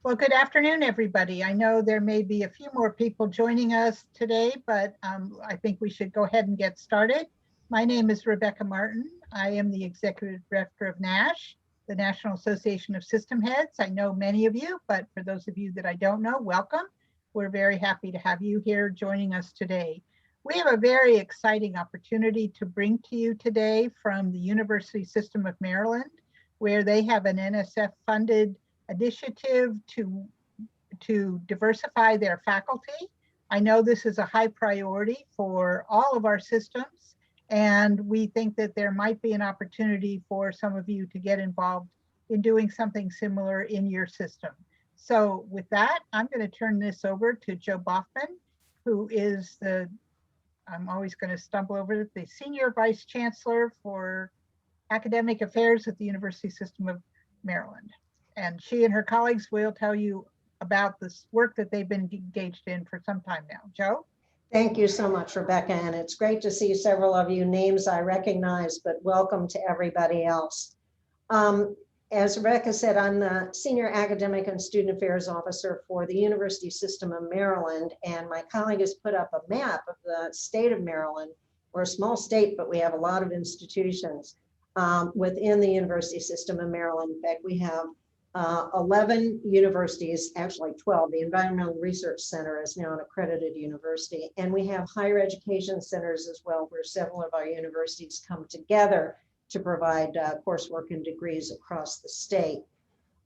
Well, good afternoon, everybody. I know there may be a few more people joining us today, but I think we should go ahead and get started. My name is Rebecca Martin. I am the Executive Director of NASH, the National Association of System Heads. I know many of you, but for those of you that I don't know, welcome. We're very happy to have you here joining us today. We have a very exciting opportunity to bring to you today from the University System of Maryland, where they have an NSF-funded initiative to diversify their faculty. I know this is a high priority for all of our systems, and we think that there might be an opportunity for some of you to get involved in doing something similar in your system. So with that, I'm going to turn this over to Joe Boughman, who is the, I'm always going to stumble over it, the Senior Vice Chancellor for Academic Affairs at the University System of Maryland. And she and her colleagues will tell you about this work that they've been engaged in for some time now. Joe? Thank you so much, Rebecca. And it's great to see several of you, names I recognize, but welcome to everybody else. As Rebecca said, I'm the Senior Academic and Student Affairs Officer for the University System of Maryland. And my colleague has put up a map of the state of Maryland. We're a small state, but we have a lot of institutions within the University System of Maryland. In fact, we have 11 universities, actually 12. The Environmental Research Center is now an accredited university. And we have higher education centers as well, where several of our universities come together to provide coursework and degrees across the state.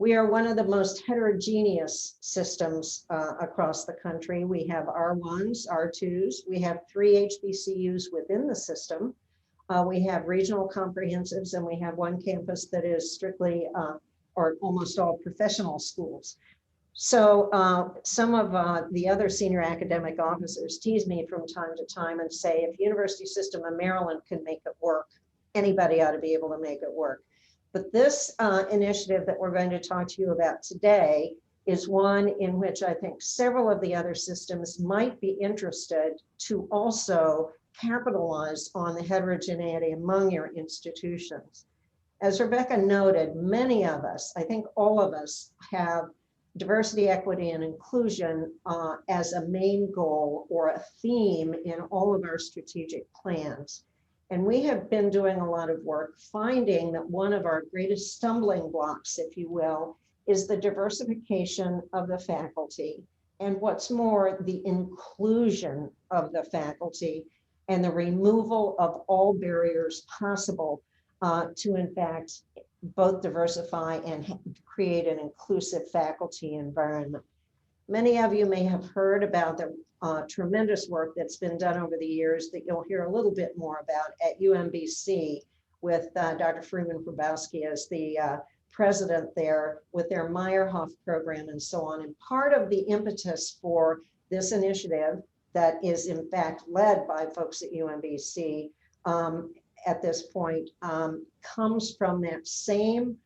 We are one of the most heterogeneous systems across the country. We have R1s, R2s. We have 3 HBCUs within the system. We have regional comprehensives, and we have one campus that is strictly or almost all professional schools. So some of the other senior academic officers tease me from time to time and say, if University System of Maryland can make it work, anybody ought to be able to make it work. But this initiative that we're going to talk to you about today is one in which I think several of the other systems might be interested to also capitalize on the heterogeneity among your institutions. As Rebecca noted, many of us, I think all of us, have diversity, equity, and inclusion as a main goal or a theme in all of our strategic plans. And we have been doing a lot of work finding that one of our greatest stumbling blocks, if you will, is the diversification of the faculty. And what's more, the inclusion of the faculty and the removal of all barriers possible to, in fact, both diversify and create an inclusive faculty environment. Many of you may have heard about the tremendous work that's been done over the years that you'll hear a little bit more about at UMBC with Dr. Freeman Grabowski as the president there with their Meyerhoff program and so on. And part of the impetus for this initiative that is in fact led by folks at UMBC at this point comes from that same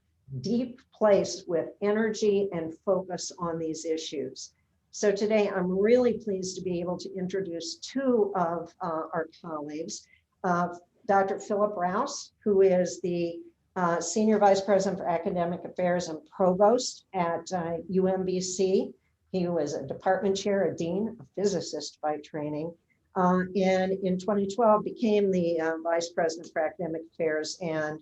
deep place with energy and focus on these issues. So today I'm really pleased to be able to introduce two of our colleagues, Dr. Philip Rouse, who is the Senior Vice President for Academic Affairs and Provost at UMBC. He was a department chair, a dean, a physicist by training, and in 2012 became the Vice President for Academic Affairs and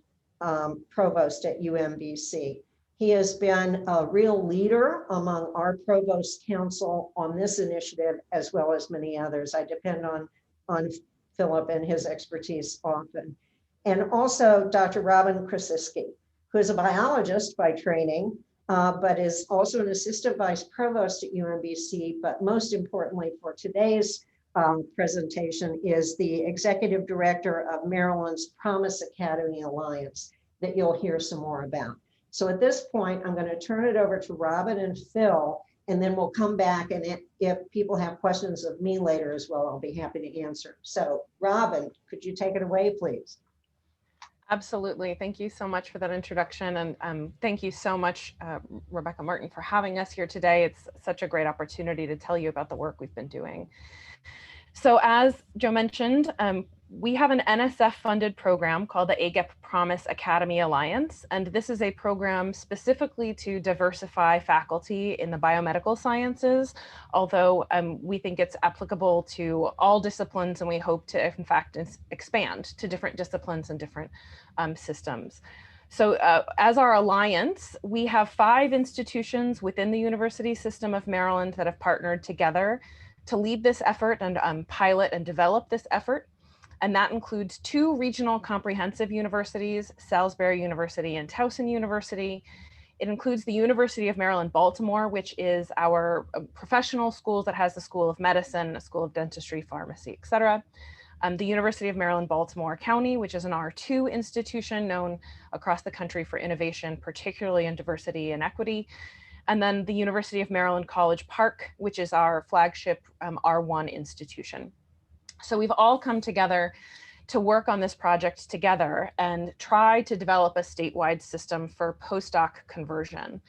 Provost at UMBC. He has been a real leader among our Provost Council on this initiative, as well as many others. I depend on Philip and his expertise often. And also Dr. Robin Krasiski, who is a biologist by training, but is also an assistant vice provost at UMBC, but most importantly for today's presentation is the executive director of Maryland's PROMISE Academy Alliance that you'll hear some more about. So at this point, I'm going to turn it over to Robin and Phil, and then we'll come back, and if people have questions of me later as well, I'll be happy to answer. So Robin, could you take it away, please? Absolutely. Thank you so much for that introduction. And thank you so much, Rebecca Martin, for having us here today. It's such a great opportunity to tell you about the work we've been doing. So as Joe mentioned, We have an NSF funded program called the AGEP PROMISE Academy Alliance, and this is a program specifically to diversify faculty in the biomedical sciences, although we think it's applicable to all disciplines, and we hope to, in fact, expand to different disciplines and different systems. So as our alliance, we have 5 institutions within the University System of Maryland that have partnered together to lead this effort and pilot and develop this effort. And that includes 2 regional comprehensive universities, Salisbury University and Towson University. It includes the University of Maryland, Baltimore, which is our professional school that has the School of Medicine, a School of Dentistry, Pharmacy, et cetera. The University of Maryland, Baltimore County, which is an R2 institution known across the country for innovation, particularly in diversity and equity. And then the University of Maryland, College Park, which is our flagship R1 institution. So we've all come together to work on this project together and try to develop a statewide system for postdoc conversion.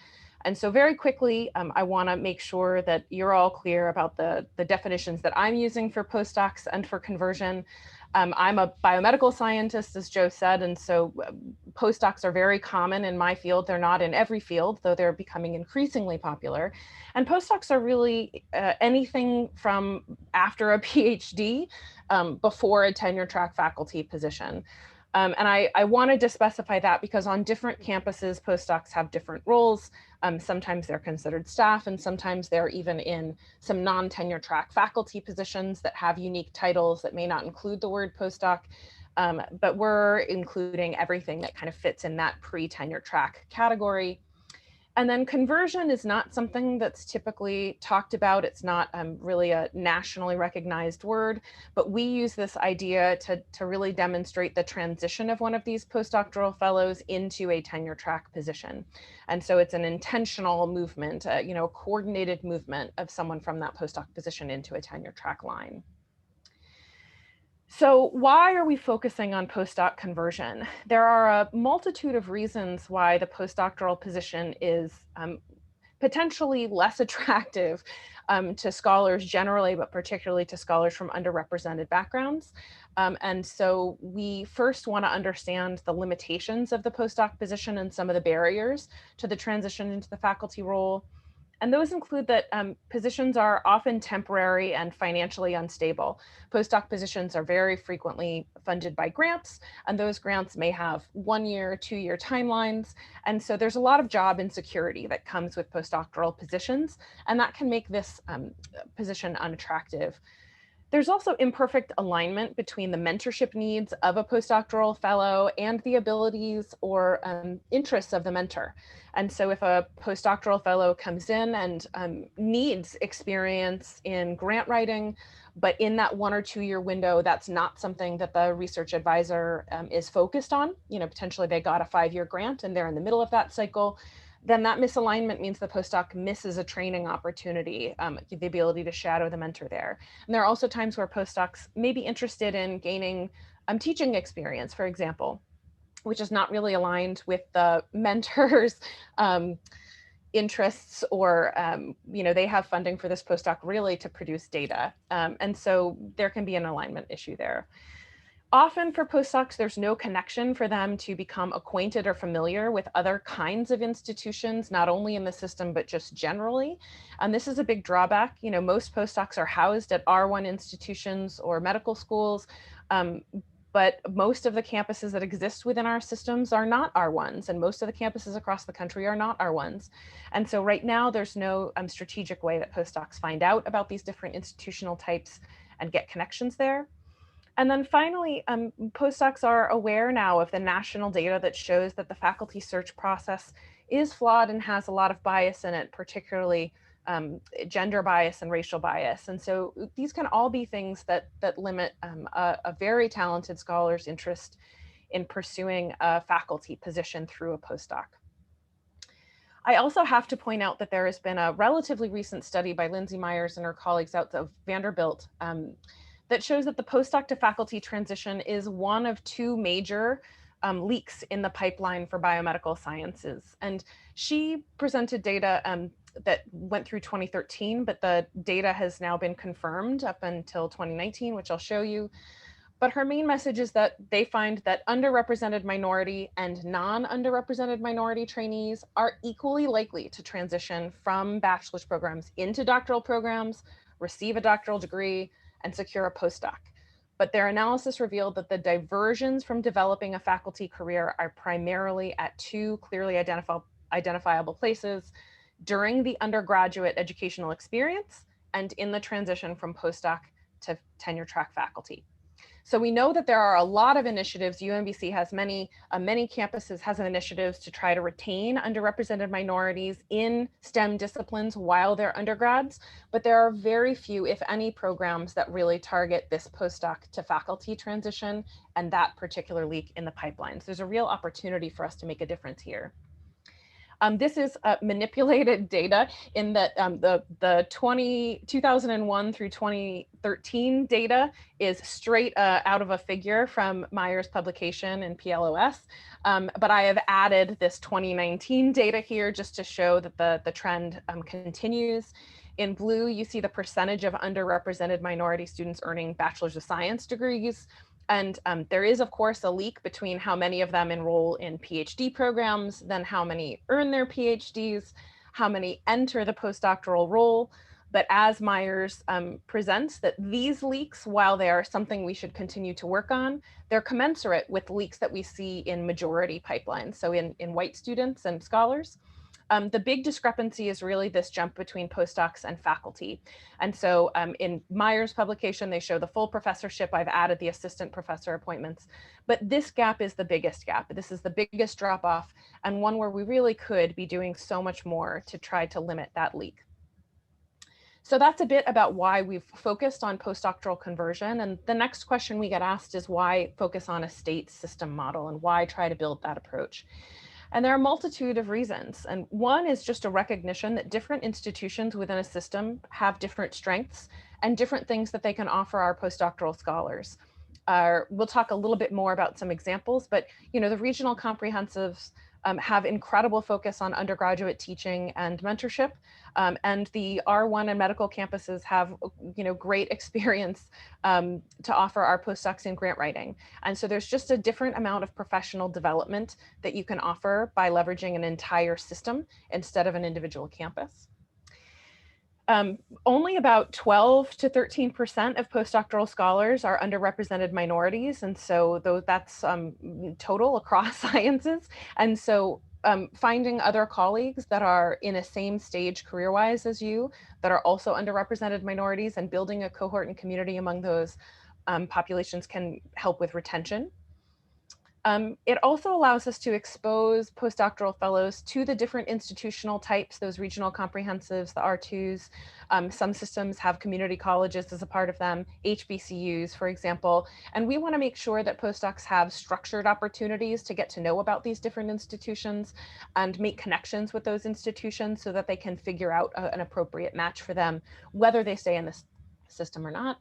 And so very quickly, I want to make sure that you're all clear about the definitions that I'm using for postdocs and for conversion. I'm a biomedical scientist, as Joe said, and so postdocs are very common in my field. They're not in every field, though they're becoming increasingly popular. And postdocs are really anything from after a PhD before a tenure track faculty position. And I wanted to specify that because on different campuses, postdocs have different roles. Sometimes they're considered staff, and sometimes they're even in some non-tenure track faculty positions that have unique titles that may not include the word postdoc. But we're including everything that kind of fits in that pre-tenure track category. And then conversion is not something that's typically talked about. It's not really a nationally recognized word, but we use this idea to really demonstrate the transition of one of these postdoctoral fellows into a tenure track position. And so it's an intentional movement, a coordinated movement of someone from that postdoc position into a tenure track line. So why are we focusing on postdoc conversion? There are a multitude of reasons why the postdoctoral position is potentially less attractive to scholars generally, but particularly to scholars from underrepresented backgrounds. And so we first want to understand the limitations of the postdoc position and some of the barriers to the transition into the faculty role. And those include that positions are often temporary and financially unstable. Postdoc positions are very frequently funded by grants, and those grants may have 1-year, 2-year timelines. And so there's a lot of job insecurity that comes with postdoctoral positions, and that can make this position unattractive. There's also imperfect alignment between the mentorship needs of a postdoctoral fellow and the abilities or interests of the mentor. And so if a postdoctoral fellow comes in and needs experience in grant writing, but in that 1 or 2 year window, that's not something that the research advisor is focused on, potentially they got a 5-year grant and they're in the middle of that cycle, then that misalignment means the postdoc misses a training opportunity, the ability to shadow the mentor there. And there are also times where postdocs may be interested in gaining teaching experience, for example, which is not really aligned with the mentor's interests, or they have funding for this postdoc really to produce data. And so there can be an alignment issue there. Often for postdocs, there's no connection for them to become acquainted or familiar with other kinds of institutions, not only in the system, but just generally. And this is a big drawback. Most postdocs are housed at R1 institutions or medical schools, but most of the campuses that exist within our systems are not R1s, and most of the campuses across the country are not R1s. And so right now, there's no strategic way that postdocs find out about these different institutional types and get connections there. And then finally, postdocs are aware now of the national data that shows that the faculty search process is flawed and has a lot of bias in it, particularly gender bias and racial bias. And so these can all be things that limit a very talented scholar's interest in pursuing a faculty position through a postdoc. I also have to point out that there has been a relatively recent study by Lindsay Myers and her colleagues out of Vanderbilt that shows that the postdoc to faculty transition is one of 2 major leaks in the pipeline for biomedical sciences. And she presented data that went through 2013, but the data has now been confirmed up until 2019, which I'll show you. But her main message is that they find that underrepresented minority and non-underrepresented minority trainees are equally likely to transition from bachelor's programs into doctoral programs, receive a doctoral degree, and secure a postdoc. But their analysis revealed that the diversions from developing a faculty career are primarily at two clearly identifiable places: during the undergraduate educational experience and in the transition from postdoc to tenure track faculty. So we know that there are a lot of initiatives. UMBC has many campuses has initiatives to try to retain underrepresented minorities in STEM disciplines while they're undergrads, but there are very few, if any, programs that really target this postdoc to faculty transition and that particular leak in the pipelines. There's a real opportunity for us to make a difference here. This is manipulated data in that the 2001 through 2013 data is straight out of a figure from Myers' publication in PLOS. But I have added this 2019 data here just to show that the trend continues. In blue, you see the percentage of underrepresented minority students earning Bachelor's of Science degrees. And there is, of course, a leak between how many of them enroll in PhD programs, then how many earn their PhDs, how many enter the postdoctoral role. But as Myers presents, that these leaks, while they are something we should continue to work on, they're commensurate with leaks that we see in majority pipelines, so in white students and scholars. The big discrepancy is really this jump between postdocs and faculty. And so in Myers' publication, they show the full professorship. I've added the assistant professor appointments, but this gap is the biggest gap. This is the biggest drop off, and one where we really could be doing so much more to try to limit that leak. So that's a bit about why we've focused on postdoctoral conversion. And the next question we get asked is why focus on a state system model and why try to build that approach? And there are a multitude of reasons. And one is just a recognition that different institutions within a system have different strengths and different things that they can offer our postdoctoral scholars. We'll talk a little bit more about some examples, but the regional comprehensives have incredible focus on undergraduate teaching and mentorship. And the R1 and medical campuses have, great experience to offer our postdocs in grant writing. And so there's just a different amount of professional development that you can offer by leveraging an entire system instead of an individual campus. Only about 12 to 13% of postdoctoral scholars are underrepresented minorities. And so that's total across sciences. And so finding other colleagues that are in a same stage career-wise as you, that are also underrepresented minorities, and building a cohort and community among those populations can help with retention. It also allows us to expose postdoctoral fellows to the different institutional types, those regional comprehensives, the R2s. Some systems have community colleges as a part of them, HBCUs, for example. And we want to make sure that postdocs have structured opportunities to get to know about these different institutions and make connections with those institutions so that they can figure out an appropriate match for them, whether they stay in this system or not.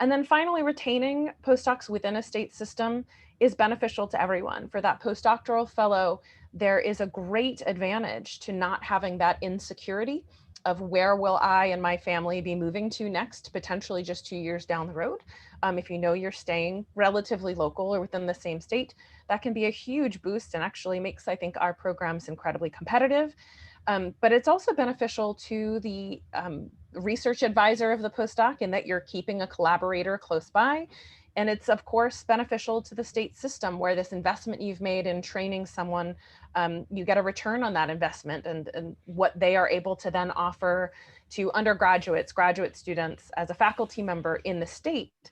And then finally, retaining postdocs within a state system is beneficial to everyone. For that postdoctoral fellow, there is a great advantage to not having that insecurity of where will I and my family be moving to next, potentially just 2 years down the road. If you know you're staying relatively local or within the same state, that can be a huge boost and actually makes, I think, our programs incredibly competitive. But it's also beneficial to the research advisor of the postdoc in that you're keeping a collaborator close by. And it's, of course, beneficial to the state system where this investment you've made in training someone, you get a return on that investment and what they are able to then offer to undergraduates, graduate students as a faculty member in the state.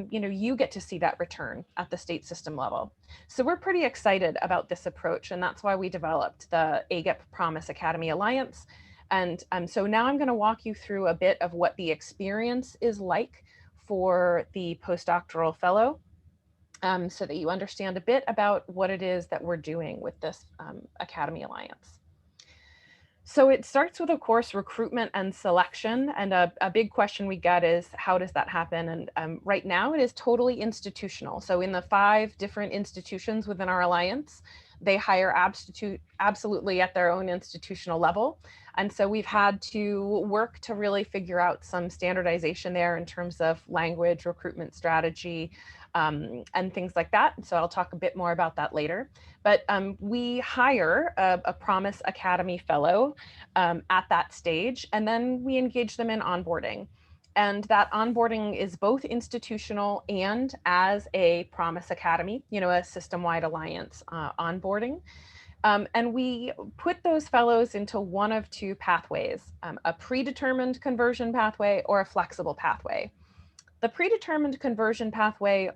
You get to see that return at the state system level. So we're pretty excited about this approach, and that's why we developed the AGEP PROMISE Academy Alliance. And so now I'm going to walk you through a bit of what the experience is like for the postdoctoral fellow, so that you understand a bit about what it is that we're doing with this Academy Alliance. So it starts with, of course, recruitment and selection. And a big question we get is, how does that happen? And right now it is totally institutional. So in the 5 different institutions within our alliance, they hire absolutely at their own institutional level. And so we've had to work to really figure out some standardization there in terms of language, recruitment strategy, and things like that. So I'll talk a bit more about that later. But we hire a Promise Academy fellow at that stage, and then we engage them in onboarding. And that onboarding is both institutional and as a Promise Academy, you know, a system-wide alliance onboarding. And we put those fellows into one of two pathways, a predetermined conversion pathway or a flexible pathway. The predetermined conversion pathway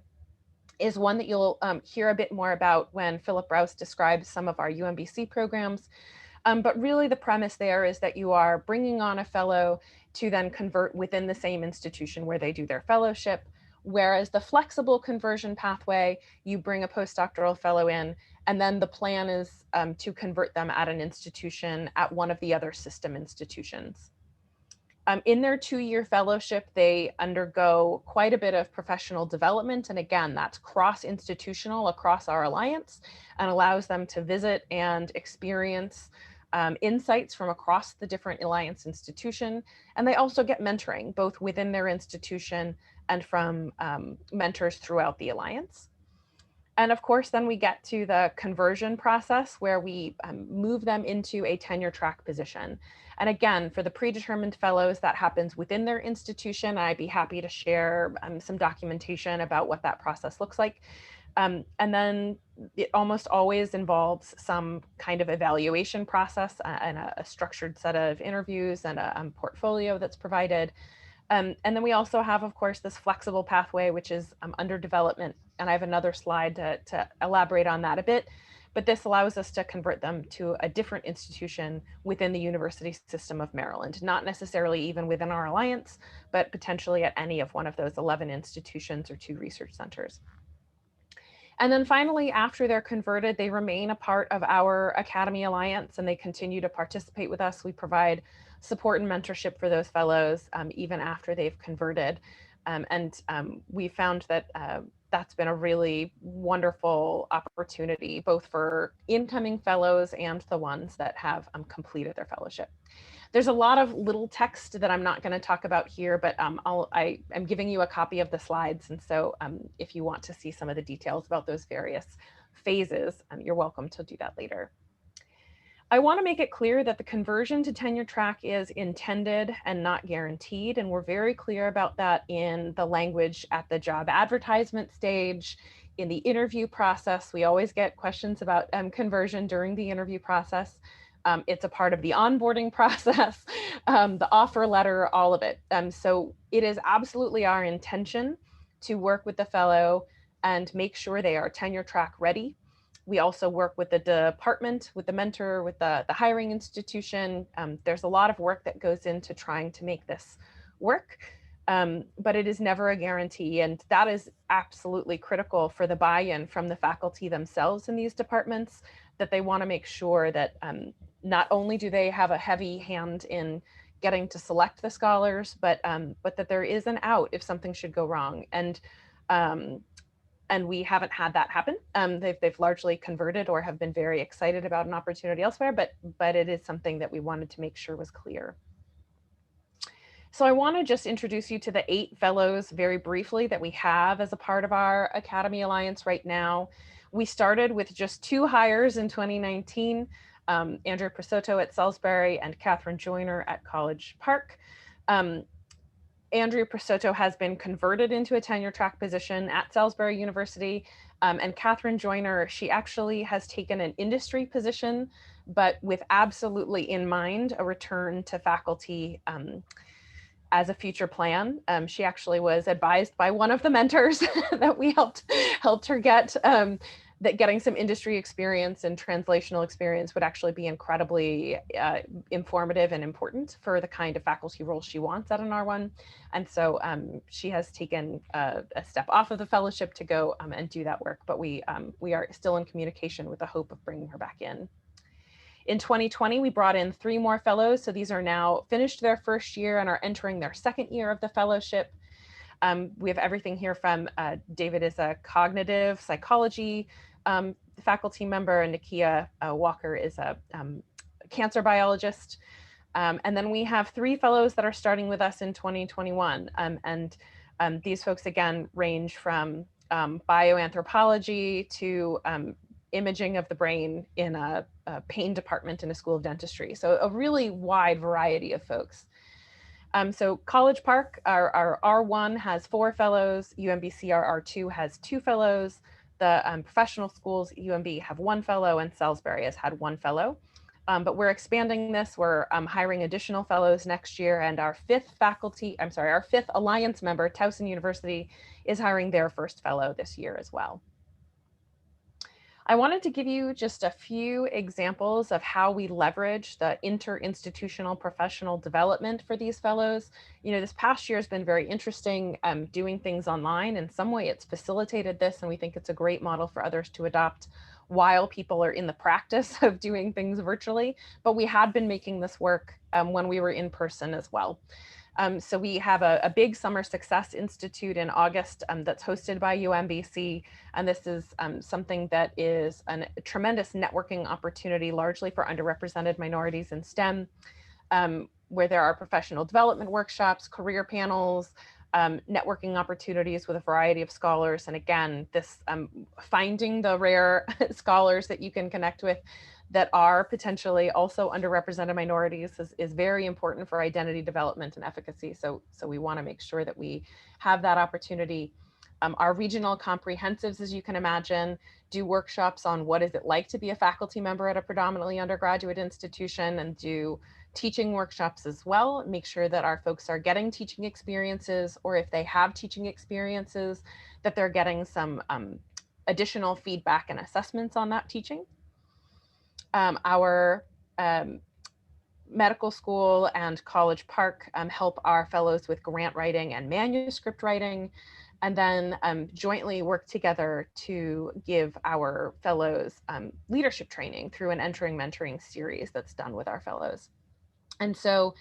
is one that you'll hear a bit more about when Philip Rouse describes some of our UMBC programs. But really the premise there is that you are bringing on a fellow to then convert within the same institution where they do their fellowship. Whereas the flexible conversion pathway, you bring a postdoctoral fellow in, and then the plan is to convert them at an institution at one of the other system institutions. In their 2-year fellowship, they undergo quite a bit of professional development. And again, that's cross-institutional across our alliance and allows them to visit and experience insights from across the different alliance institution. And they also get mentoring, both within their institution and from mentors throughout the alliance. And of course, then we get to the conversion process where we move them into a tenure track position. And again, for the predetermined fellows, that happens within their institution. I'd be happy to share some documentation about what that process looks like. And then it almost always involves some kind of evaluation process and a structured set of interviews and a portfolio that's provided. And then we also have, of course, this flexible pathway, which is under development. And I have another slide to elaborate on that a bit. But this allows us to convert them to a different institution within the University System of Maryland, not necessarily even within our alliance, but potentially at any of one of those 11 institutions or 2 research centers. And then finally, after they're converted, they remain a part of our Academy Alliance and they continue to participate with us. We provide support and mentorship for those fellows even after they've converted. We found that that's been a really wonderful opportunity, both for incoming fellows and the ones that have completed their fellowship. There's a lot of little text that I'm not going to talk about here, but I am giving you a copy of the slides. And so if you want to see some of the details about those various phases, you're welcome to do that later. I want to make it clear that the conversion to tenure track is intended and not guaranteed. And we're very clear about that in the language at the job advertisement stage, in the interview process. We always get questions about conversion during the interview process. It's a part of the onboarding process, the offer letter, all of it. So it is absolutely our intention to work with the fellow and make sure they are tenure track ready. We also work with the department, with the mentor, with the hiring institution. There's a lot of work that goes into trying to make this work, but it is never a guarantee. And that is absolutely critical for the buy-in from the faculty themselves in these departments, that they want to make sure that not only do they have a heavy hand in getting to select the scholars, but that there is an out if something should go wrong. And we haven't had that happen. They've largely converted or have been very excited about an opportunity elsewhere, but it is something that we wanted to make sure was clear. So I want to just introduce you to the 8 fellows very briefly that we have as a part of our Academy Alliance right now. We started with just 2 hires in 2019, Andrea Presotto at Salisbury and Catherine Joyner at College Park. Andrea Presotto has been converted into a tenure track position at Salisbury University. And Catherine Joyner, she actually has taken an industry position, but with absolutely in mind a return to faculty as a future plan. She actually was advised by one of the mentors that we helped her get, that getting some industry experience and translational experience would actually be incredibly informative and important for the kind of faculty role she wants at an R1. And so she has taken a step off of the fellowship to go and do that work, but we are still in communication with the hope of bringing her back in. In 2020, we brought in 3 more fellows. So these are now finished their first year and are entering their second year of the fellowship. We have everything here from David is a cognitive psychology faculty member, and Nakia Walker is a cancer biologist. And then we have 3 fellows that are starting with us in 2021. These folks, again, range from bioanthropology to imaging of the brain in a pain department in a school of dentistry. So a really wide variety of folks. So College Park, our R1 has 4 fellows, UMBC our R2 has 2 fellows, the professional schools, UMB have 1 fellow, and Salisbury has had 1 fellow. But we're expanding this, we're hiring additional fellows next year, and our 5th Alliance member, Towson University, is hiring their first fellow this year as well. I wanted to give you just a few examples of how we leverage the interinstitutional professional development for these fellows. You know, this past year has been very interesting doing things online. In some way, it's facilitated this, and we think it's a great model for others to adopt while people are in the practice of doing things virtually. But we had been making this work when we were in person as well. So we have a big Summer Success Institute in August that's hosted by UMBC. And this is something that is a tremendous networking opportunity, largely for underrepresented minorities in STEM, where there are professional development workshops, career panels, networking opportunities with a variety of scholars. And again, this finding the rare scholars that you can connect with that are potentially also underrepresented minorities is very important for identity development and efficacy. So we want to make sure that we have that opportunity. Our regional comprehensives, as you can imagine, do workshops on what is it like to be a faculty member at a predominantly undergraduate institution, and do teaching workshops as well. Make sure that our folks are getting teaching experiences, or if they have teaching experiences, that they're getting some additional feedback and assessments on that teaching. Our medical school and College Park help our fellows with grant writing and manuscript writing, and then jointly work together to give our fellows leadership training through an Entering Mentoring series that's done with our fellows. And so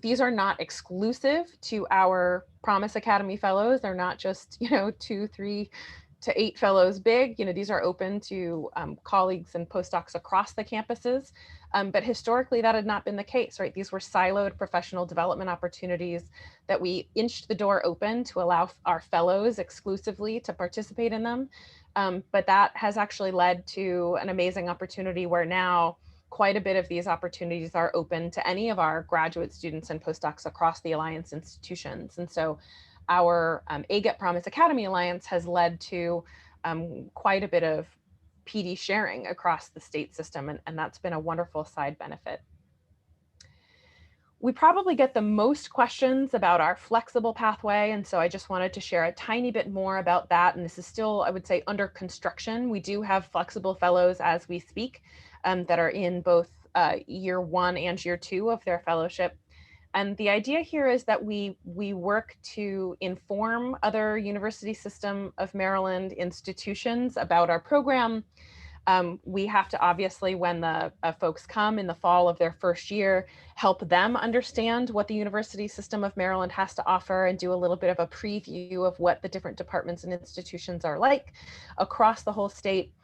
these are not exclusive to our Promise Academy fellows. They're not just, 2, 3 to 8 fellows big. These are open to colleagues and postdocs across the campuses. But historically, that had not been the case, right? These were siloed professional development opportunities that we inched the door open to allow our fellows exclusively to participate in them. But that has actually led to an amazing opportunity where now quite a bit of these opportunities are open to any of our graduate students and postdocs across the Alliance institutions. And so our AGEP PROMISE Academy Alliance has led to quite a bit of PD sharing across the state system, and that's been a wonderful side benefit. We probably get the most questions about our flexible pathway, and so I just wanted to share a tiny bit more about that. And this is still, I would say, under construction. We do have flexible fellows as we speak that are in both year 1 and year 2 of their fellowship. And the idea here is that we work to inform other University System of Maryland institutions about our program. We have to obviously, when the folks come in the fall of their first year, help them understand what the University System of Maryland has to offer and do a little bit of a preview of what the different departments and institutions are like across the whole state.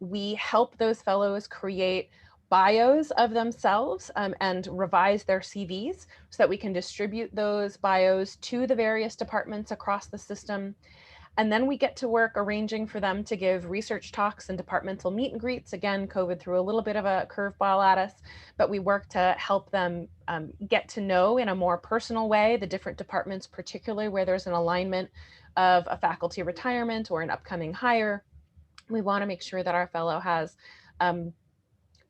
We help those fellows create bios of themselves and revise their CVs so that we can distribute those bios to the various departments across the system. And then we get to work arranging for them to give research talks and departmental meet and greets. Again, COVID threw a little bit of a curveball at us, but we work to help them get to know in a more personal way the different departments, particularly where there's an alignment of a faculty retirement or an upcoming hire. We want to make sure that our fellow has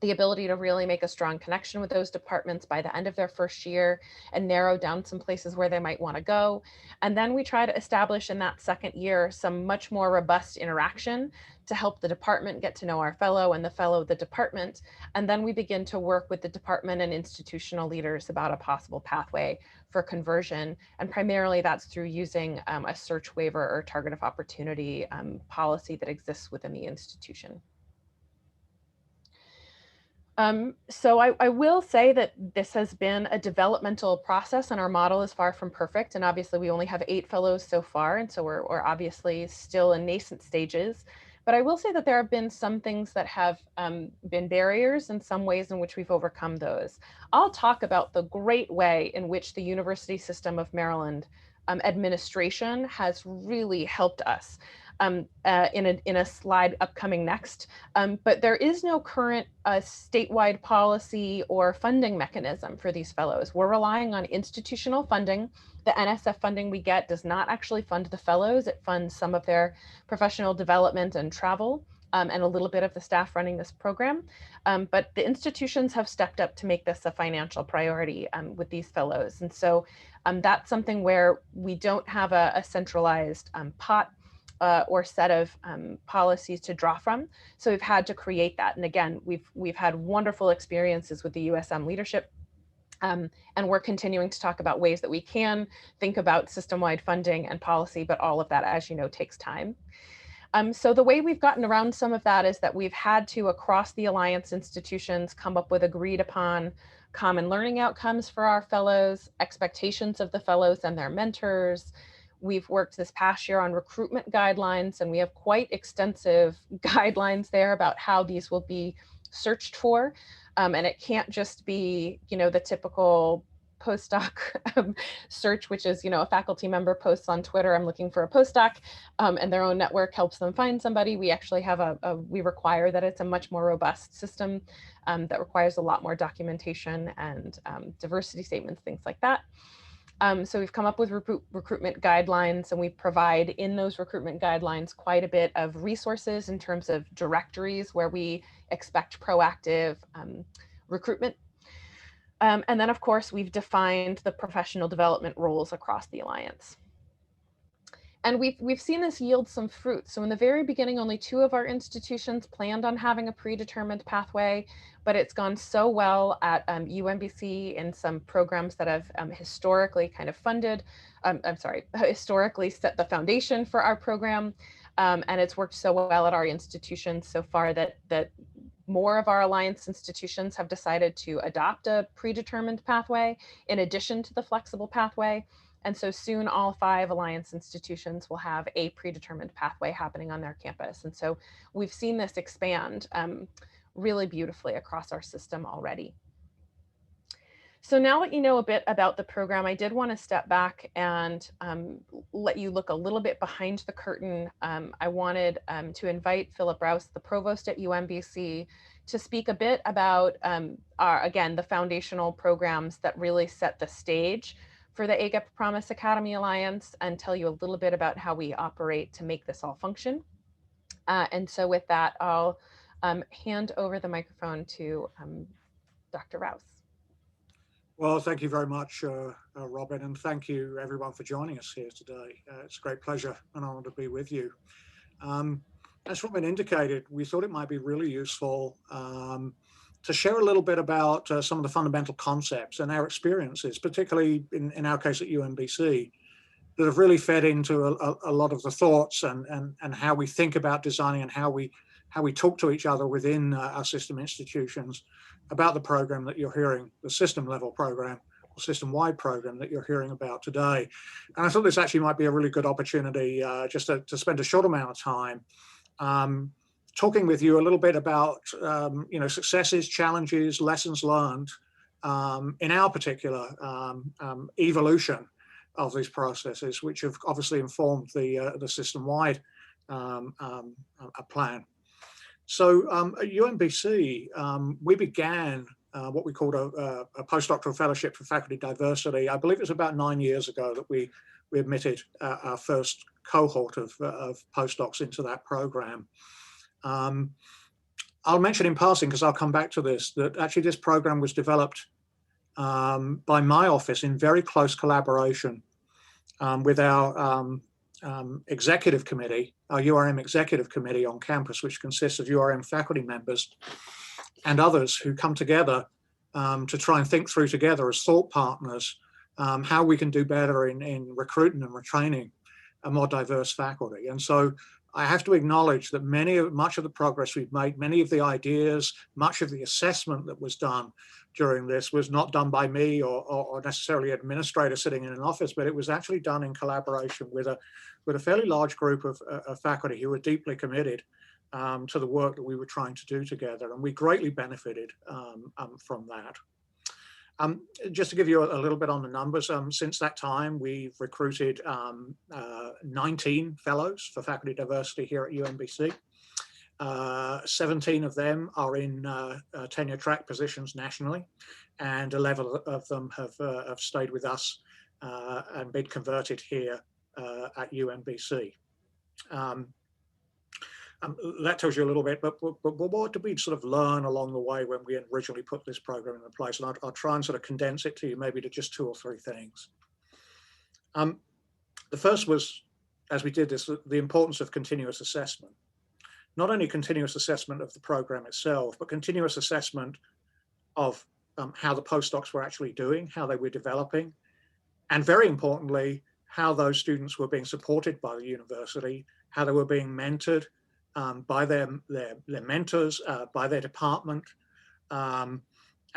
the ability to really make a strong connection with those departments by the end of their first year and narrow down some places where they might want to go. And then we try to establish in that second year some much more robust interaction to help the department get to know our fellow and the fellow the department. And then we begin to work with the department and institutional leaders about a possible pathway for conversion. And primarily that's through using a search waiver or target of opportunity policy that exists within the institution. So I will say that this has been a developmental process and our model is far from perfect. And obviously we only have 8 fellows so far. And so we're obviously still in nascent stages. But I will say that there have been some things that have been barriers and some ways in which we've overcome those. I'll talk about the great way in which the University System of Maryland administration has really helped us in a slide upcoming next. But there is no current statewide policy or funding mechanism for these fellows. We're relying on institutional funding. The NSF funding we get does not actually fund the fellows. It funds some of their professional development and travel, and a little bit of the staff running this program. But the institutions have stepped up to make this a financial priority with these fellows. And so that's something where we don't have a centralized pot or set of policies to draw from. So we've had to create that. And again, we've had wonderful experiences with the USM leadership. And we're continuing to talk about ways that we can think about system-wide funding and policy, but all of that, as you know, takes time. So the way we've gotten around some of that is that we've had to, across the Alliance institutions, come up with agreed upon common learning outcomes for our fellows, expectations of the fellows and their mentors. We've worked this past year on recruitment guidelines, and we have quite extensive guidelines there about how these will be searched for. And it can't just be, the typical postdoc search, which is, a faculty member posts on Twitter, I'm looking for a postdoc, and their own network helps them find somebody. We actually have we require that it's a much more robust system that requires a lot more documentation and diversity statements, things like that. So we've come up with recruitment guidelines, and we provide in those recruitment guidelines quite a bit of resources in terms of directories where we expect proactive recruitment. And then, of course, we've defined the professional development roles across the Alliance. And we've seen this yield some fruit. So in the very beginning, only 2 of our institutions planned on having a predetermined pathway, but it's gone so well at UMBC in some programs that have historically kind of funded, historically set the foundation for our program. And it's worked so well at our institutions so far that more of our Alliance institutions have decided to adopt a predetermined pathway in addition to the flexible pathway. And so soon all 5 Alliance institutions will have a predetermined pathway happening on their campus. And so we've seen this expand really beautifully across our system already. So now that you know a bit about the program, I did want to step back and let you look a little bit behind the curtain. I wanted to invite Philip Rouse, the provost at UMBC, to speak a bit about, again, the foundational programs that really set the stage for the AGEP PROMISE Academy Alliance, and tell you a little bit about how we operate to make this all function. And so with that, I'll hand over the microphone to Dr. Rouse. Well, thank you very much, Robin, and thank you everyone for joining us here today. It's a great pleasure and honor to be with you. As Robin indicated, we thought it might be really useful to share a little bit about some of the fundamental concepts and our experiences, particularly in our case at UMBC, that have really fed into a lot of the thoughts and how we think about designing and how we talk to each other within our system institutions about the program that you're hearing, the system level program, or system-wide program that you're hearing about today. And I thought this actually might be a really good opportunity just to spend a short amount of time talking with you a little bit about successes, challenges, lessons learned in our particular evolution of these processes, which have obviously informed the system-wide plan. So at UMBC, we began what we called a postdoctoral fellowship for faculty diversity. I believe it was about 9 years ago that we admitted our first cohort of postdocs into that program. I'll mention in passing, because I'll come back to this, that actually this program was developed by my office in very close collaboration with our executive committee, our URM executive committee on campus, which consists of URM faculty members and others who come together to try and think through together as thought partners how we can do better in recruiting and retraining a more diverse faculty. And so I have to acknowledge that much of the progress we've made, many of the ideas, much of the assessment that was done during this was not done by me or necessarily an administrator sitting in an office, but it was actually done in collaboration with a fairly large group of faculty who were deeply committed to the work that we were trying to do together, and we greatly benefited from that. Just to give you a little bit on the numbers, since that time, we've recruited 19 fellows for faculty diversity here at UMBC. 17 of them are in tenure track positions nationally, and 11 of them have stayed with us and been converted here at UMBC. That tells you a little bit, but what did we sort of learn along the way when we originally put this program into place? And I'll try and sort of condense it to you maybe to just 2 or 3 things. The first was, as we did this, the importance of continuous assessment. Not only continuous assessment of the program itself, but continuous assessment of how the postdocs were actually doing, how they were developing, and very importantly, how those students were being supported by the university, how they were being mentored by their mentors, by their department. And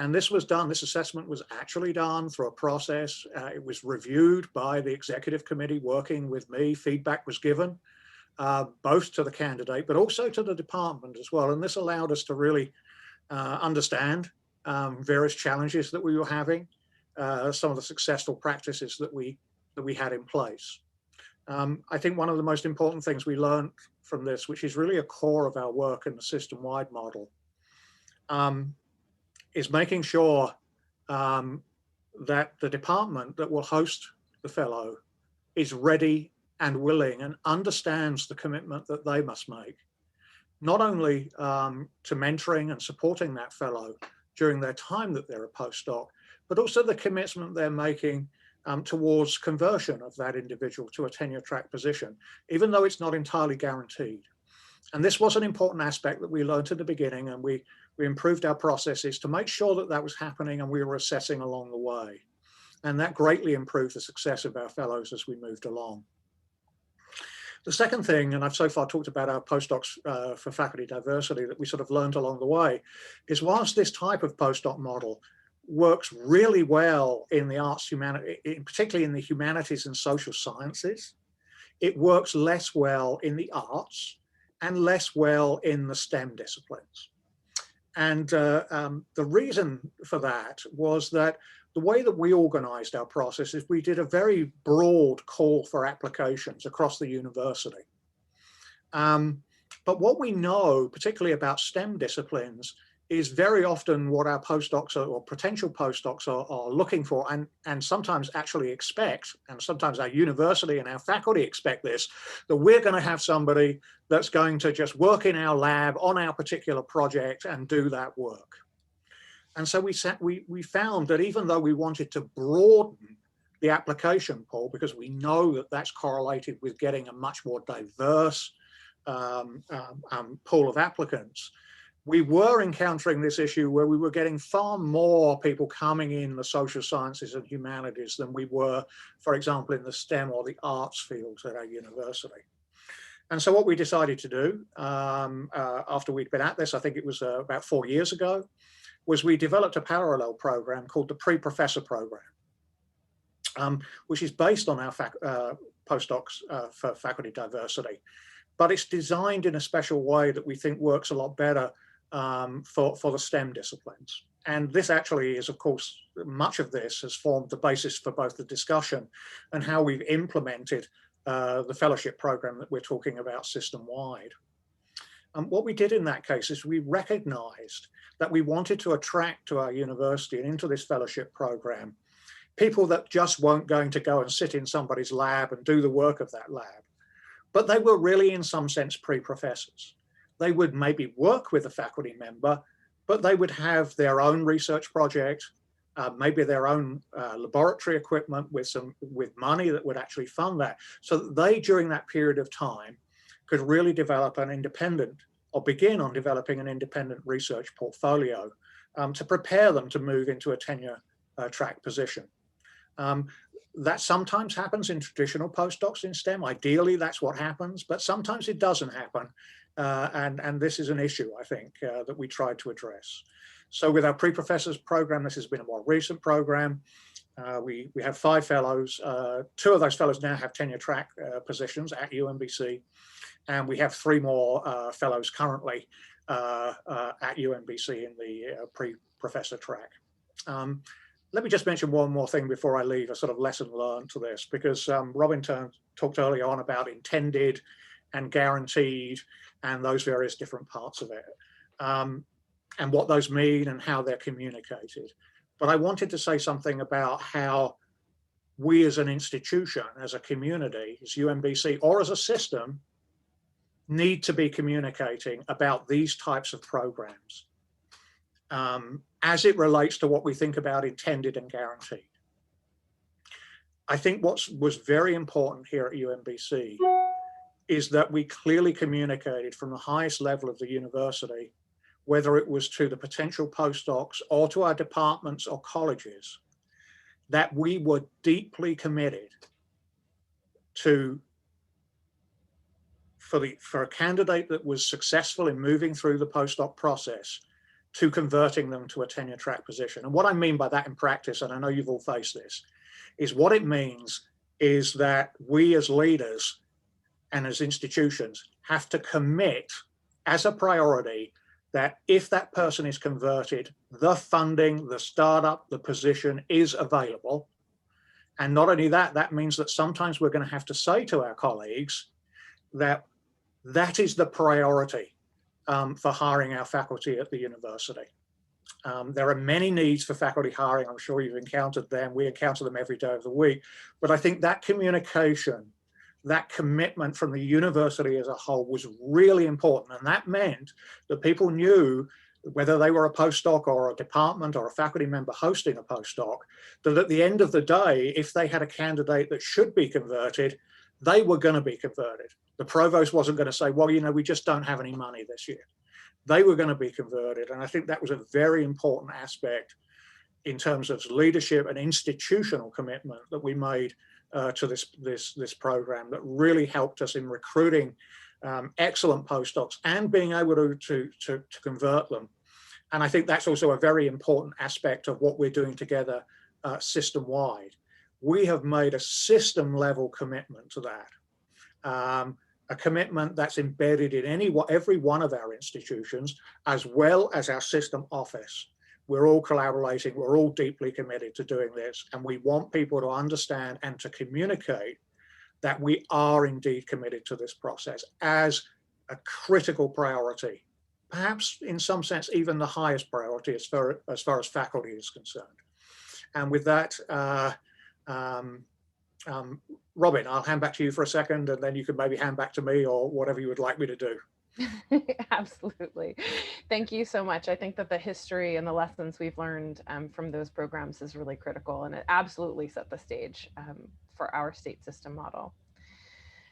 this was done, this assessment was actually done through a process. It was reviewed by the executive committee working with me. Feedback was given, both to the candidate, but also to the department as well. And this allowed us to really understand various challenges that we were having, some of the successful practices that we had in place. I think one of the most important things we learned from this, which is really a core of our work in the system-wide model, is making sure that the department that will host the fellow is ready and willing and understands the commitment that they must make, not only to mentoring and supporting that fellow during their time that they're a postdoc, but also the commitment they're making towards conversion of that individual to a tenure track position, even though it's not entirely guaranteed. And this was an important aspect that we learned at the beginning, and we improved our processes to make sure that that was happening, and we were assessing along the way. And that greatly improved the success of our fellows as we moved along. The second thing, and I've so far talked about our postdocs for faculty diversity that we sort of learned along the way, is whilst this type of postdoc model works really well in the arts, particularly in the humanities and social sciences, it works less well in the arts and less well in the STEM disciplines. And the reason for that was that the way that we organized our process is we did a very broad call for applications across the university. But what we know, particularly about STEM disciplines, is very often what our postdocs or potential postdocs are looking for, and sometimes actually expect, and sometimes our university and our faculty expect this, that we're going to have somebody that's going to just work in our lab on our particular project and do that work. And so we found that even though we wanted to broaden the application pool, because we know that that's correlated with getting a much more diverse pool of applicants, we were encountering this issue where we were getting far more people coming in the social sciences and humanities than we were, for example, in the STEM or the arts fields at our university. And so what we decided to do after we'd been at this, I think it was about 4 years ago, was we developed a parallel program called the Pre-Professor Program, which is based on our postdocs for faculty diversity. But it's designed in a special way that we think works a lot better for the STEM disciplines. And this actually is, of course, much of this has formed the basis for both the discussion and how we've implemented the fellowship program that we're talking about system-wide. What we did in that case is we recognized that we wanted to attract to our university and into this fellowship program people that just weren't going to go and sit in somebody's lab and do the work of that lab, but they were really in some sense pre-professors. They would maybe work with a faculty member, but they would have their own research project, maybe their own laboratory equipment with money that would actually fund that, so that they, during that period of time, could really develop an independent, or begin on developing an independent research portfolio to prepare them to move into a tenure track position. That sometimes happens in traditional postdocs in STEM. Ideally, that's what happens, but sometimes it doesn't happen. And this is an issue, I think, that we tried to address. So with our pre-professors program, this has been a more recent program. We have 5 fellows. 2 of those fellows now have tenure track positions at UMBC, and we have 3 more fellows currently at UMBC in the pre-professor track. Let me just mention one more thing before I leave, a sort of lesson learned to this, because Robin talked earlier on about intended and guaranteed and those various different parts of it, and what those mean and how they're communicated. But I wanted to say something about how we as an institution, as a community, as UMBC, or as a system, need to be communicating about these types of programs as it relates to what we think about intended and guaranteed. I think what was very important here at UMBC is that we clearly communicated from the highest level of the university, whether it was to the potential postdocs or to our departments or colleges, that we were deeply committed to, for a candidate that was successful in moving through the postdoc process, to converting them to a tenure track position. And what I mean by that in practice, and I know you've all faced this, is what it means is that we as leaders and as institutions have to commit as a priority that if that person is converted, the funding, the startup, the position is available. And not only that, that means that sometimes we're going to have to say to our colleagues that that is the priority for hiring our faculty at the university. There are many needs for faculty hiring. I'm sure you've encountered them. We encounter them every day of the week. But I think that communication, that commitment from the university as a whole was really important. And that meant that people knew, whether they were a postdoc or a department or a faculty member hosting a postdoc, that at the end of the day, if they had a candidate that should be converted, they were going to be converted. The provost wasn't going to say, well, you know, we just don't have any money this year. They were going to be converted. And I think that was a very important aspect in terms of leadership and institutional commitment that we made to this program, that really helped us in recruiting excellent postdocs and being able to convert them. And I think that's also a very important aspect of what we're doing together system-wide. We have made a system-level commitment to that. A commitment that's embedded in every one of our institutions, as well as our system office. We're all collaborating, we're all deeply committed to doing this, and we want people to understand and to communicate that we are indeed committed to this process as a critical priority, perhaps in some sense even the highest priority as far as faculty is concerned. And with that, Robin, I'll hand back to you for a second, and then you can maybe hand back to me or whatever you would like me to do. Absolutely. Thank you so much. I think that the history and the lessons we've learned from those programs is really critical, and it absolutely set the stage for our state system model.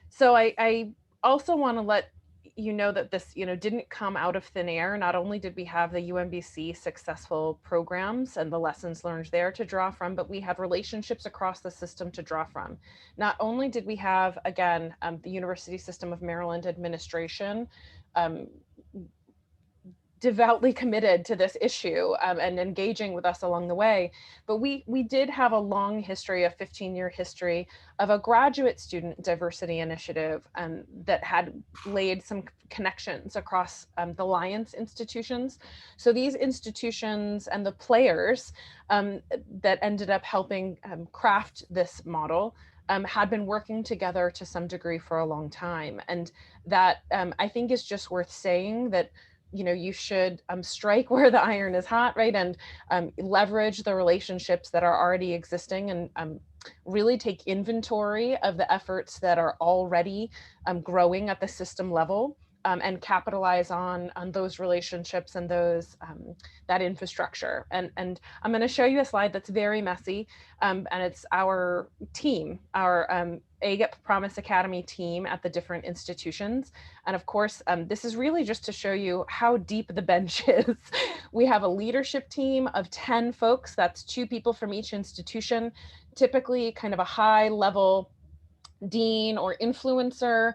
So I also want to let you know that this, didn't come out of thin air. Not only did we have the UMBC successful programs and the lessons learned there to draw from, but we had relationships across the system to draw from. Not only did we have, again, the University System of Maryland administration devoutly committed to this issue and engaging with us along the way. But we did have a long history, a 15-year history of a graduate student diversity initiative that had laid some connections across the Alliance institutions. So these institutions and the players that ended up helping craft this model had been working together to some degree for a long time. And that I think is just worth saying, that you should strike where the iron is hot, right? And leverage the relationships that are already existing, and really take inventory of the efforts that are already growing at the system level, and capitalize on those relationships and those that infrastructure. And I'm going to show you a slide that's very messy, and it's our team, our AGEP PROMISE Academy team at the different institutions. And of course, this is really just to show you how deep the bench is. We have a leadership team of 10 folks. That's 2 people from each institution, typically kind of a high level dean or influencer,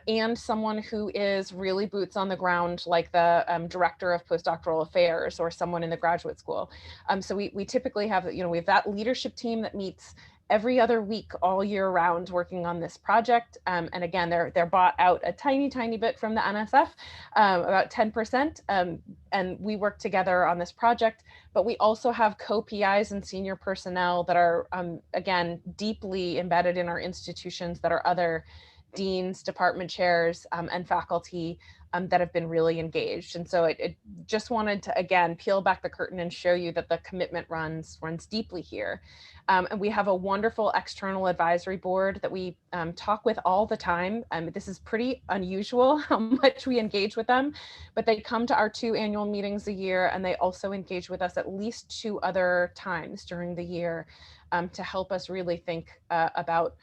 and someone who is really boots on the ground, like the director of postdoctoral affairs or someone in the graduate school. So we typically have, we have that leadership team that meets every other week all year round working on this project. And again, they're bought out a tiny bit from the NSF, about 10%. And we work together on this project, but we also have co-PIs and senior personnel that are, again, deeply embedded in our institutions that are other deans, department chairs, and faculty that have been really engaged. And so it just wanted to, again, peel back the curtain and show you that the commitment runs deeply here. And we have a wonderful external advisory board that we talk with all the time. This is pretty unusual how much we engage with them, but they come to our 2 annual meetings a year, and they also engage with us at least 2 other times during the year to help us really think about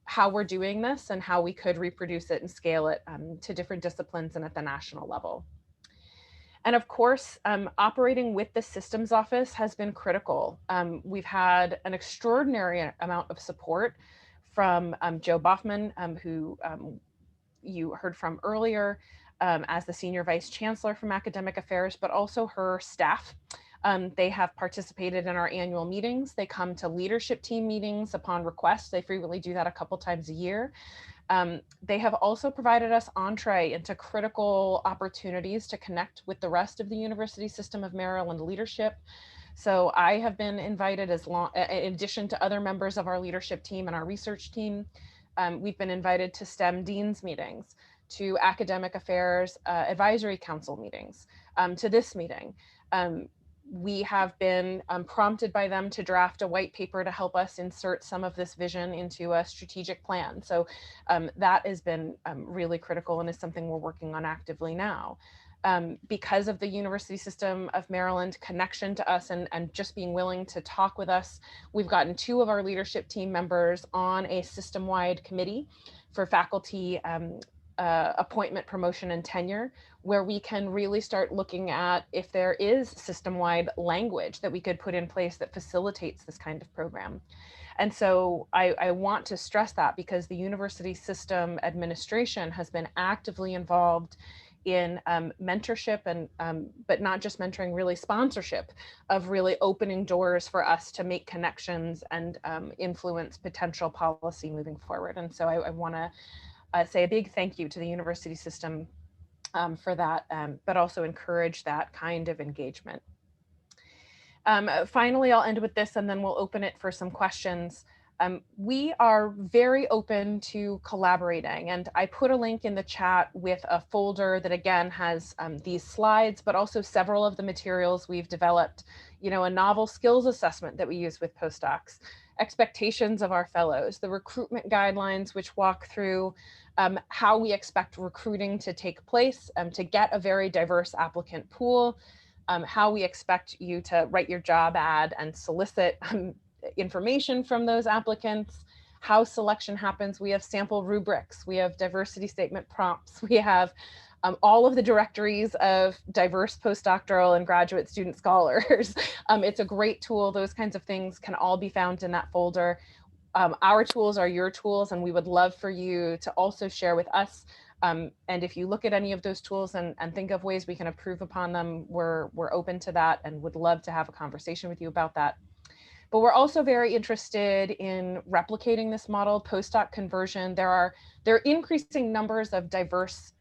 how we're doing this and how we could reproduce it and scale it to different disciplines and at the national level. And of course, operating with the systems office has been critical. We've had an extraordinary amount of support from Joe Boughman, who you heard from earlier as the Senior Vice Chancellor from Academic Affairs, but also her staff. They have participated in our annual meetings. They come to leadership team meetings upon request. They frequently do that a couple times a year. They have also provided us entree into critical opportunities to connect with the rest of the University System of Maryland leadership. So I have been invited, in addition to other members of our leadership team and our research team, we've been invited to STEM Deans meetings, to Academic Affairs Advisory Council meetings, to this meeting. We have been prompted by them to draft a white paper to help us insert some of this vision into a strategic plan. So that has been really critical and is something we're working on actively now. Because of the University System of Maryland connection to us and just being willing to talk with us, we've gotten 2 of our leadership team members on a system-wide committee for faculty appointment, promotion, and tenure, where we can really start looking at if there is system-wide language that we could put in place that facilitates this kind of program. And so I want to stress that, because the university system administration has been actively involved in mentorship and but not just mentoring, really sponsorship of really opening doors for us to make connections and influence potential policy moving forward. And so I want to say a big thank you to the university system for that, but also encourage that kind of engagement. Finally, I'll end with this and then we'll open it for some questions. We are very open to collaborating, and I put a link in the chat with a folder that again has these slides, but also several of the materials we've developed, a novel skills assessment that we use with postdocs, expectations of our fellows, the recruitment guidelines, which walk through how we expect recruiting to take place to get a very diverse applicant pool, how we expect you to write your job ad and solicit information from those applicants, how selection happens. We have sample rubrics, we have diversity statement prompts, we have all of the directories of diverse postdoctoral and graduate student scholars. It's a great tool. Those kinds of things can all be found in that folder. Our tools are your tools, and we would love for you to also share with us. And if you look at any of those tools and think of ways we can improve upon them, we're open to that and would love to have a conversation with you about that. But we're also very interested in replicating this model, postdoc conversion. There are increasing numbers of diverse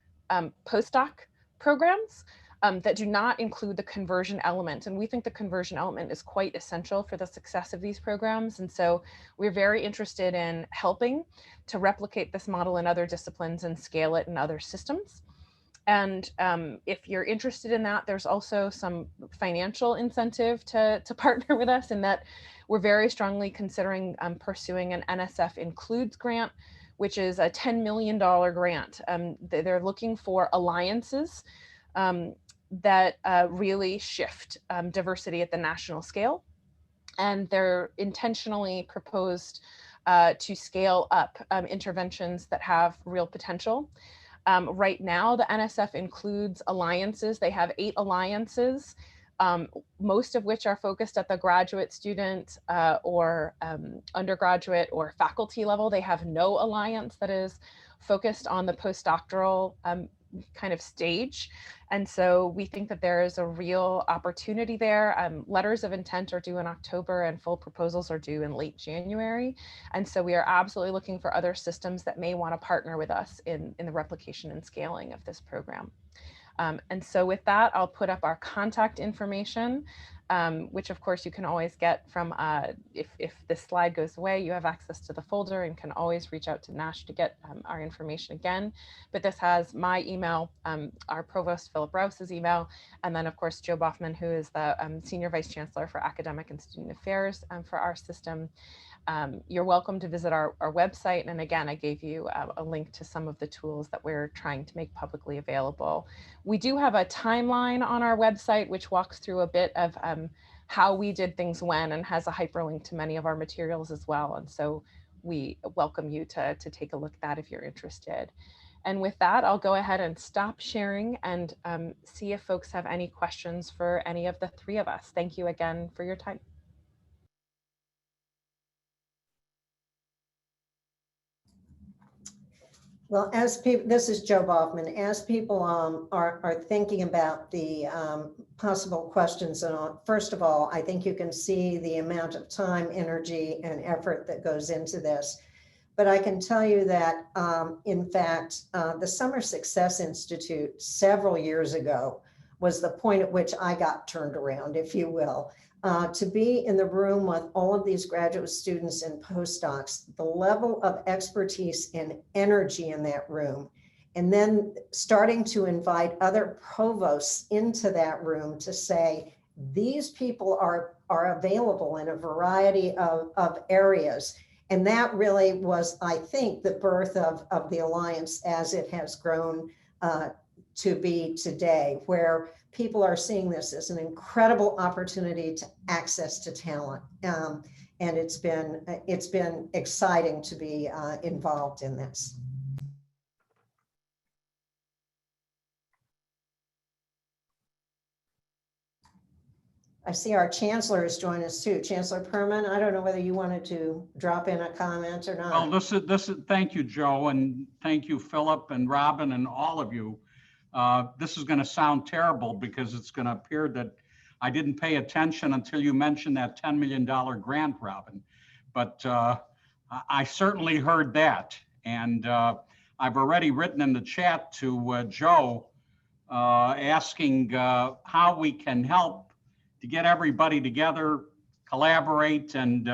postdoc programs that do not include the conversion element. And we think the conversion element is quite essential for the success of these programs. And so we're very interested in helping to replicate this model in other disciplines and scale it in other systems. And if you're interested in that, there's also some financial incentive to partner with us, in that we're very strongly considering pursuing an NSF Includes grant, which is a $10 million grant. They're looking for alliances that really shift diversity at the national scale. And they're intentionally proposed to scale up interventions that have real potential. Right now, the NSF Includes alliances. They have 8 alliances most of which are focused at the graduate student or undergraduate or faculty level. They have no alliance that is focused on the postdoctoral kind of stage. And so we think that there is a real opportunity there. Letters of intent are due in October and full proposals are due in late January. And so we are absolutely looking for other systems that may want to partner with us in the replication and scaling of this program. And so with that, I'll put up our contact information, which of course you can always get from, if this slide goes away, you have access to the folder and can always reach out to Nash to get our information again. But this has my email, our Provost Philip Rouse's email, and then of course Joe Boughman, who is the Senior Vice Chancellor for Academic and Student Affairs for our system. You're welcome to visit our website. And again, I gave you a link to some of the tools that we're trying to make publicly available. We do have a timeline on our website, which walks through a bit of how we did things when, and has a hyperlink to many of our materials as well. And so we welcome you to take a look at that if you're interested. And with that, I'll go ahead and stop sharing and see if folks have any questions for any of the three of us. Thank you again for your time. Well, as people, this is Joe Boughman. As people are thinking about the possible questions, and first of all, I think you can see the amount of time, energy, and effort that goes into this. But I can tell you that, in fact, the Summer Success Institute several years ago was the point at which I got turned around, if you will. To be in the room with all of these graduate students and postdocs, the level of expertise and energy in that room, and then starting to invite other provosts into that room to say, these people are available in a variety of areas. And that really was, I think, the birth of the Alliance as it has grown to be today, where people are seeing this as an incredible opportunity to access to talent. And it's been exciting to be involved in this. I see our Chancellor has joined us too. Chancellor Perman, I don't know whether you wanted to drop in a comment or not. Well, this is thank you, Joe, and thank you, Philip and Robin and all of you. This is going to sound terrible because it's going to appear that I didn't pay attention until you mentioned that $10 million grant, Robin. But I certainly heard that. And I've already written in the chat to Joe asking how we can help to get everybody together, collaborate, and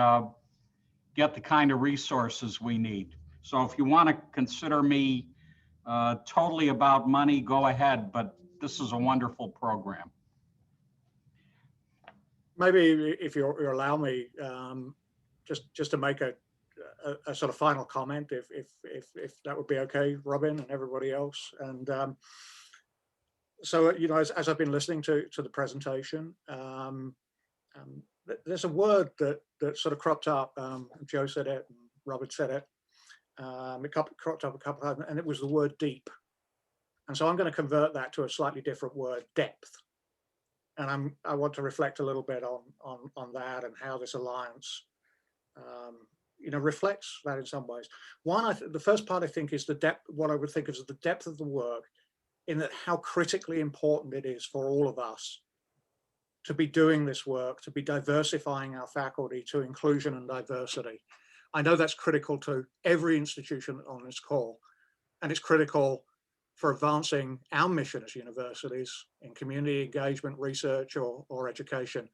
get the kind of resources we need. So if you want to consider me totally about money, go ahead, but this is a wonderful program. Maybe if you allow me, just to make a sort of final comment, if that would be okay, Robin and everybody else. And so, you know, as I've been listening to the presentation, there's a word that sort of cropped up. Joe said it, and Robert said it. It cropped up a couple of times, and it was the word deep. And so I'm going to convert that to a slightly different word, depth. And I want to reflect a little bit on that and how this alliance, you know, reflects that in some ways. One, the first part I think is the depth. What I would think is the depth of the work, in that how critically important it is for all of us to be doing this work, to be diversifying our faculty to inclusion and diversity. I know that's critical to every institution on this call, and it's critical for advancing our mission as universities in community engagement, research, or education,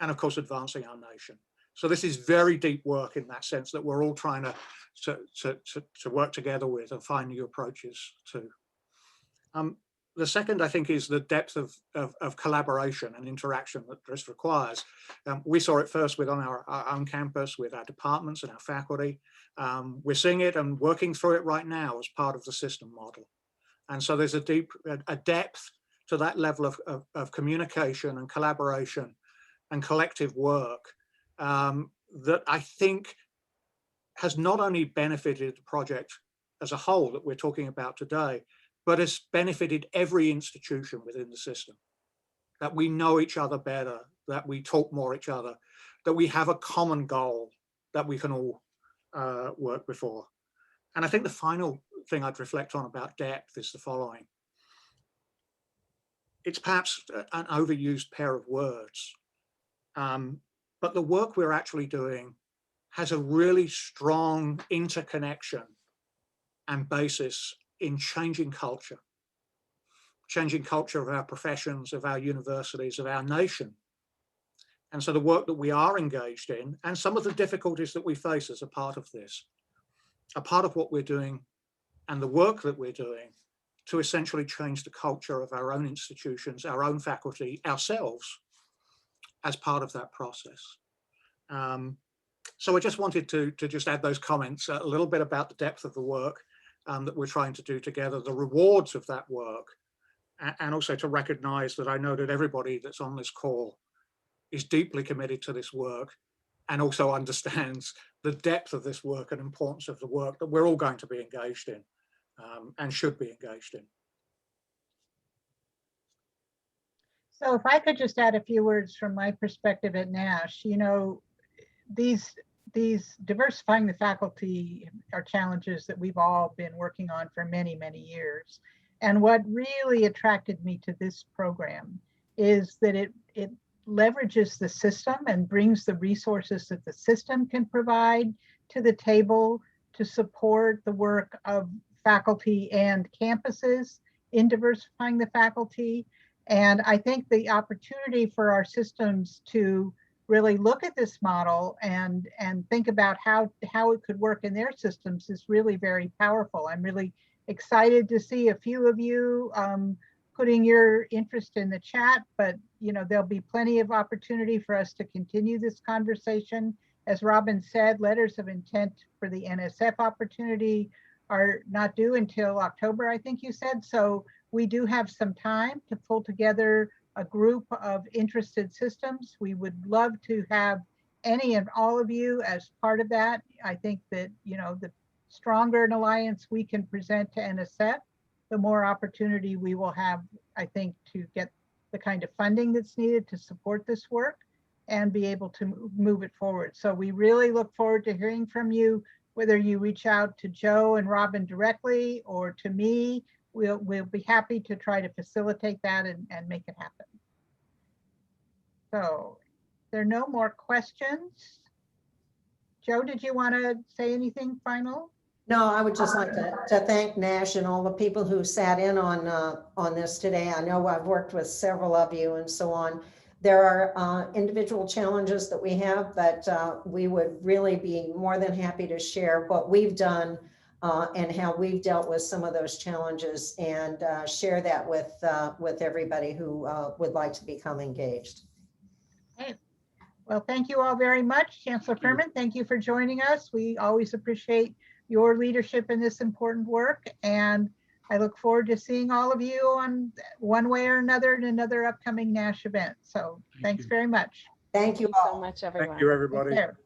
and of course, advancing our nation. So this is very deep work in that sense that we're all trying to work together with and find new approaches to. The second, I think, is the depth of collaboration and interaction that this requires. We saw it first on our own campus with our departments and our faculty. We're seeing it and working through it right now as part of the system model. And so there's a depth to that level of communication and collaboration and collective work that I think has not only benefited the project as a whole that we're talking about today, but has benefited every institution within the system. that we know each other better, that we talk more each other, that we have a common goal that we can all work before. And I think the final thing I'd reflect on about depth is the following. It's perhaps an overused pair of words, but the work we're actually doing has a really strong interconnection and basis in changing culture of our professions, of our universities, of our nation. And so the work that we are engaged in, and some of the difficulties that we face as a part of this, are part of what we're doing and the work that we're doing to essentially change the culture of our own institutions, our own faculty, ourselves, as part of that process. So I just wanted to just add those comments, a little bit about the depth of the work that we're trying to do together, the rewards of that work, and also to recognize that I know that everybody that's on this call is deeply committed to this work and also understands the depth of this work and importance of the work that we're all going to be engaged in and should be engaged in. So if I could just add a few words from my perspective at Nash, you know, these diversifying the faculty are challenges that we've all been working on for many, many years. And what really attracted me to this program is that it leverages the system and brings the resources that the system can provide to the table to support the work of faculty and campuses in diversifying the faculty. And I think the opportunity for our systems to really look at this model and think about how it could work in their systems is really very powerful. I'm really excited to see a few of you putting your interest in the chat, but you know, there'll be plenty of opportunity for us to continue this conversation. As Robin said, letters of intent for the NSF opportunity are not due until October, I think you said. So we do have some time to pull together a group of interested systems. We would love to have any and all of you as part of that. I think that, you know, the stronger an alliance we can present to NSF, the more opportunity we will have, I think, to get the kind of funding that's needed to support this work and be able to move it forward. So we really look forward to hearing from you, whether you reach out to Joe and Robin directly or to me. We'll be happy to try to facilitate that and make it happen. So there are no more questions. Joe, did you want to say anything final? No, I would just like to thank Nash and all the people who sat in on this today. I know I've worked with several of you and so on. There are individual challenges that we have, but we would really be more than happy to share what we've done and how we've dealt with some of those challenges and share that with everybody who would like to become engaged. Okay. Well, thank you all very much. Chancellor Furman, thank you for joining us. We always appreciate your leadership in this important work, and I look forward to seeing all of you on one way or another in another upcoming NASH event. So thanks very much. Thank you so all. much, everyone. Thank you, everybody. Take care.